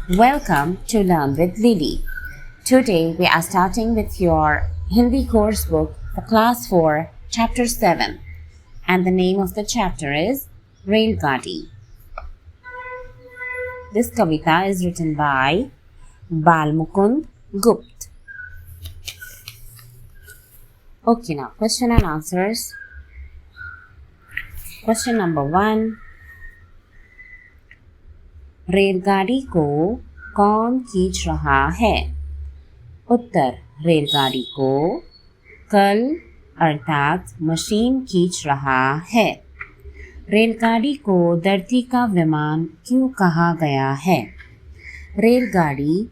Welcome to Learn with Lily. Today we are starting with your Hindi course book for Class 4, Chapter 7, and the name of the chapter is Railgadi. This kavita is written by Balmukund Gupt. Okay, now question and answers. Question number 1. रेलगाड़ी को कौन खींच रहा है? उत्तर, रेलगाड़ी को कल अर्थात मशीन खींच रहा है। रेलगाड़ी को धरती का विमान क्यों कहा गया है? रेलगाड़ी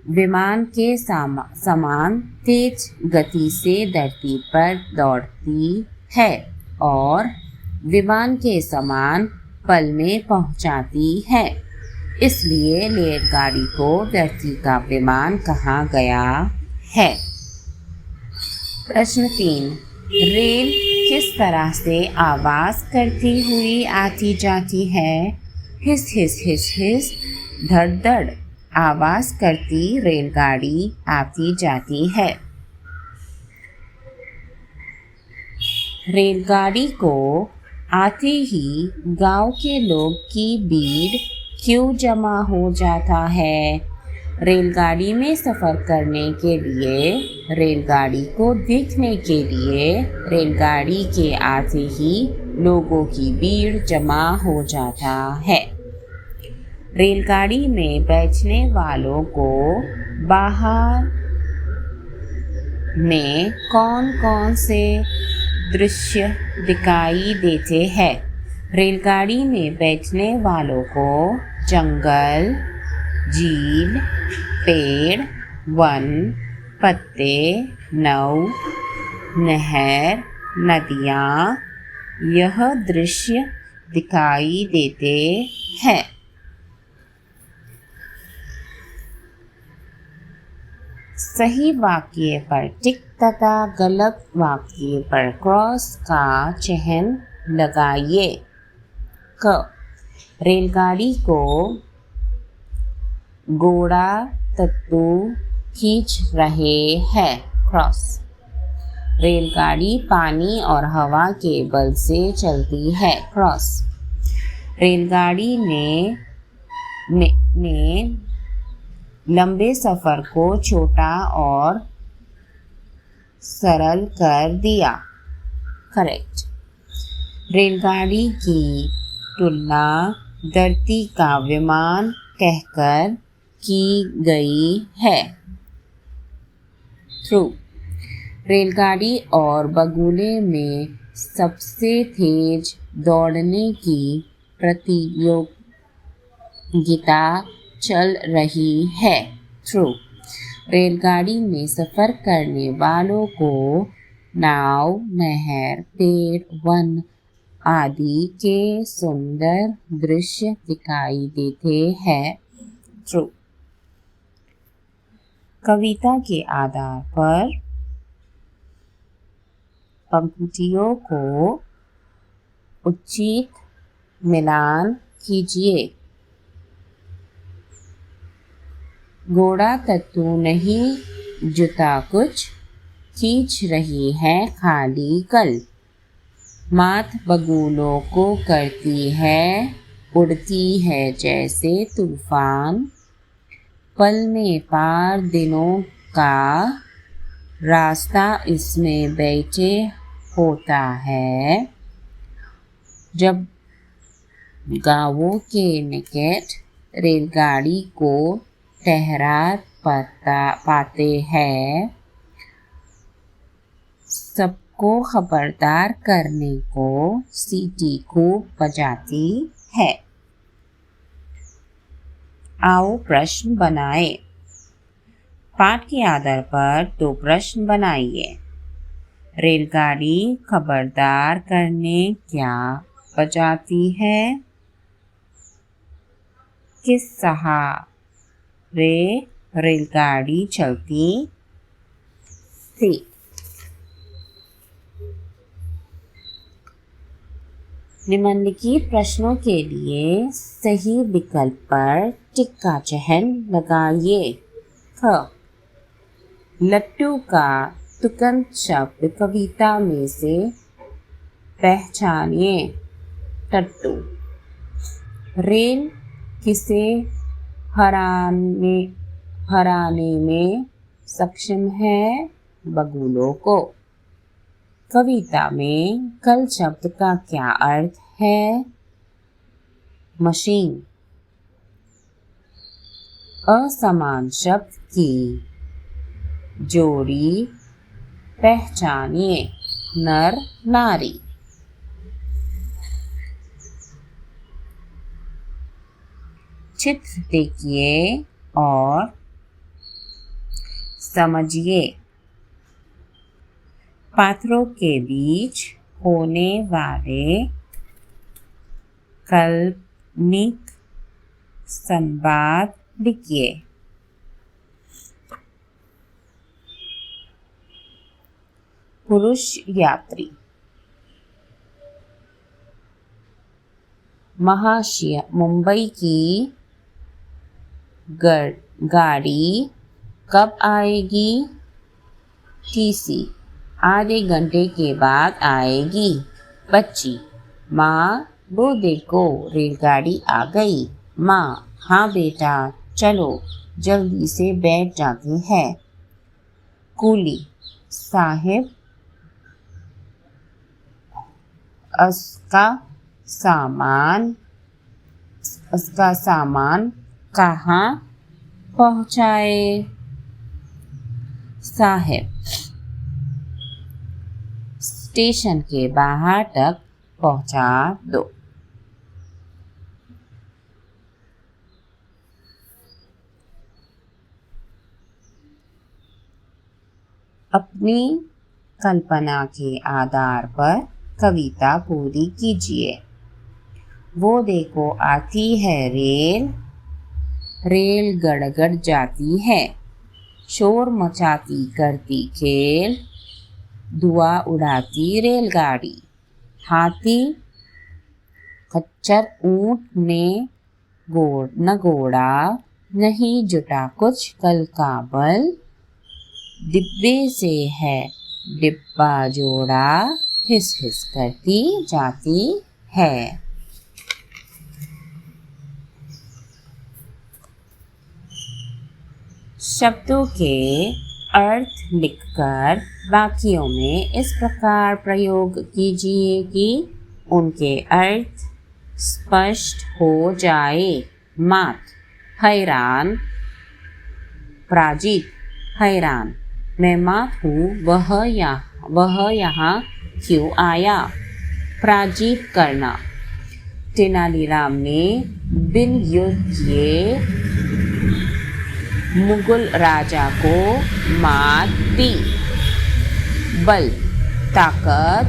विमान के समान तेज गति से धरती पर दौड़ती है और विमान के समान पल में पहुंचाती है। इसलिए रेलगाड़ी को धरती का विमान कहा गया है। प्रश्न 3. रेल किस तरह से आवाज़ करती हुई आती जाती है? हिस हिस हिस हिस, धड़ धड़ आवाज़ करती रेलगाड़ी आती जाती है। रेलगाड़ी को आते ही गांव के लोग की भीड़ क्यों जमा हो जाता है? रेलगाड़ी में सफ़र करने के लिए, रेलगाड़ी को देखने के लिए रेलगाड़ी के आते ही लोगों की भीड़ जमा हो जाता है। रेलगाड़ी में बैठने वालों को बाहर में कौन कौन से दृश्य दिखाई देते हैं? रेलगाड़ी में बैठने वालों को जंगल, झील, पेड़, वन, पत्ते, नाव, नहर, नदियाँ यह दृश्य दिखाई देते हैं। सही वाक्य पर टिक तथा गलत वाक्य पर क्रॉस का चिह्न लगाइए। क. रेलगाड़ी को घोड़ा तत्तू खींच रहे हैं। क्रॉस. रेलगाड़ी पानी और हवा के बल से चलती है। क्रॉस. रेलगाड़ी ने लंबे सफ़र को छोटा और सरल कर दिया। करेक्ट. रेलगाड़ी की तुलना धरती का विमान कहकर की गई है। ट्रू. रेलगाड़ी और बगुले में सबसे तेज दौड़ने की प्रतियोगिता चल रही है। ट्रू. रेलगाड़ी में सफ़र करने वालों को नाव, नहर, पेड़, वन आदि के सुंदर दृश्य दिखाई देते हैं। ट्रू. कविता के आधार पर पंक्तियों को उचित मिलान कीजिए। घोड़ा तत्तू नहीं जुता कुछ, खींच रही है खाली कल। मात बगुलों को करती है, उड़ती है जैसे तूफान। पल में पार दिनों का रास्ता इसमें बैठे होता है। जब गाँवों के निकट रेलगाड़ी को ठहरा पाते हैं, सबको खबरदार करने को सीटी खूब बजाती है। आओ प्रश्न बनाएं। पाठ के आधार पर 2 प्रश्न बनाइए। रेलगाड़ी खबरदार करने क्या बजाती है? किस सहारे रेलगाड़ी चलती थी? निम्नलिखित प्रश्नों के लिए सही विकल्प पर टिक का चिह्न लगाइए। ख लट्टू का तुकंत शब्द कविता में से पहचानिए। टट्टू। रेल किसे हराने में सक्षम है? बगुलों को। कविता में कल शब्द का क्या अर्थ है? मशीन। असमान शब्द की जोड़ी पहचानिए। नर नारी। चित्र देखिए और समझिए। पात्रों के बीच होने वाले काल्पनिक संवाद लिखिए। पुरुष यात्री। महाशय मुंबई की गाड़ी कब आएगी? टीसी आधे घंटे के बाद आएगी। बच्ची। माँ वो देखो रेलगाड़ी आ गई। माँ हाँ बेटा चलो जल्दी से बैठ जाते हैं। कूली। साहिब उसका सामान कहाँ पहुँचाए? साहिब स्टेशन के बाहर तक पहुँचा दो। अपनी कल्पना के आधार पर कविता पूरी कीजिए। वो देखो आती है रेल, रेल गड़गड़ जाती है। शोर मचाती करती खेल, धुआं उड़ाती रेलगाड़ी। हाथी खच्चर ऊंट ने न घोड़ा नहीं जुटा कुछ कल का बल। डिब्बे से है डिब्बा जोड़ा, हिस हिस करती जाती है। शब्दों के अर्थ लिखकर वाक्यों में इस प्रकार प्रयोग कीजिए कि उनके अर्थ स्पष्ट हो जाए। मात हैरान। प्राजीत हैरान। मैं मात हूँ, वह यहाँ क्यों आया? प्राजीत करना। तेनालीराम ने बिन युद्ध किए मुगल राजा को मात दी। बल ताकत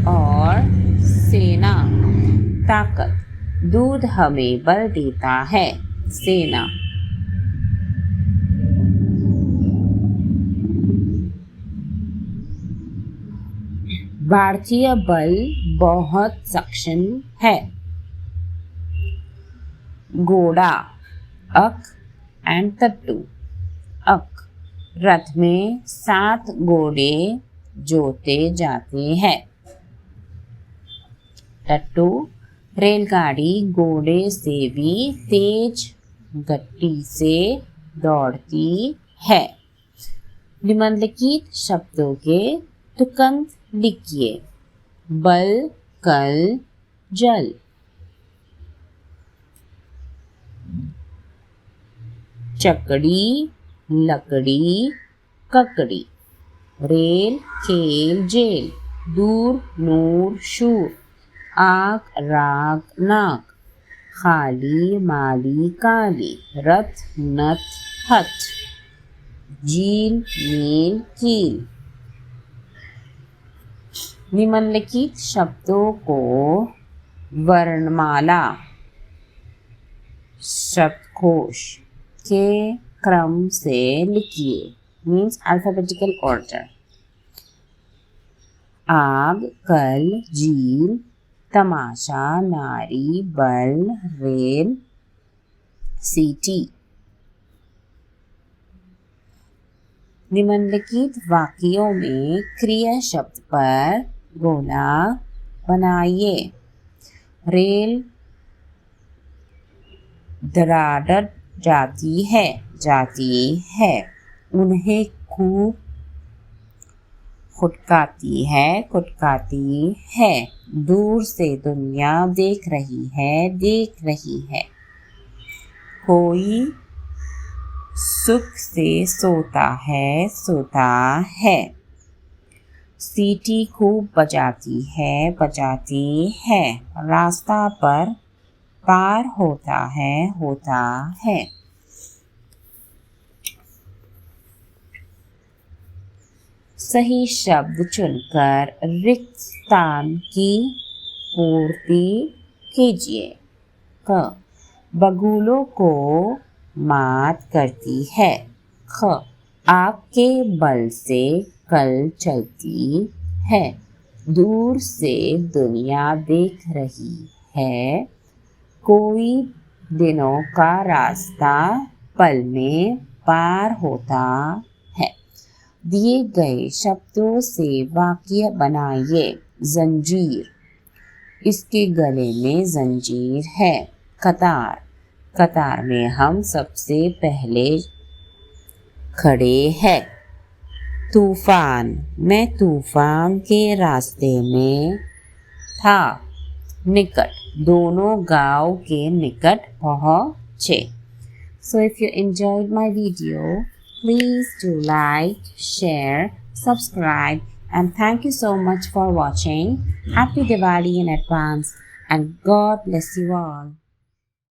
और सेना। ताकत दूध हमें बल देता है। सेना भारतीय बल बहुत सक्षम है। घोड़ा अक एंड टट्टू। अक रथ में 7 घोड़े जोते जाते हैं। टट्टू रेलगाड़ी घोड़े से भी तेज गति से दौड़ती है। निम्नलिखित शब्दों के तुकंत लिखिए। बल कल जल। चकड़ी लकड़ी ककड़ी। रेल खेल जेल। दूर नूर शूर। आग राग नाग। खाली माली काली। रथ नथ हथ। झील नील कील। निम्नलिखित शब्दों को वर्णमाला शब्दकोश के क्रम से लिखिए। Means alphabetical order. आग कल झील तमाशा, नारी, बल, रेल, सीटी। निम्नलिखित वाक्यों में क्रिया शब्द पर गोला बनाइए। रेल दरार जाती है। उन्हें खूब खुटकाती है। दूर से दुनिया देख रही है। कोई सुख से सोता है। सीटी खूब बजाती है। रास्ता पार होता है। सही शब्द चुनकर रिक्त स्थान की पूर्ति कीजिए। क. बगुलों को मात करती है। ख. आग के बल से कल चलती है। दूर से दुनिया देख रही है। कोई दिनों का रास्ता पल में पार होता है। दिए गए शब्दों से वाक्य बनाइए। जंजीर, इसके गले में जंजीर है। कतार में हम सबसे पहले खड़े हैं। तूफान, मैं तूफान के रास्ते में था। निकट, दोनों गांव के निकट पहुंचे। So if you enjoyed my video, please do like, share, subscribe, and thank you so much for watching. Happy Diwali in advance and God bless you all.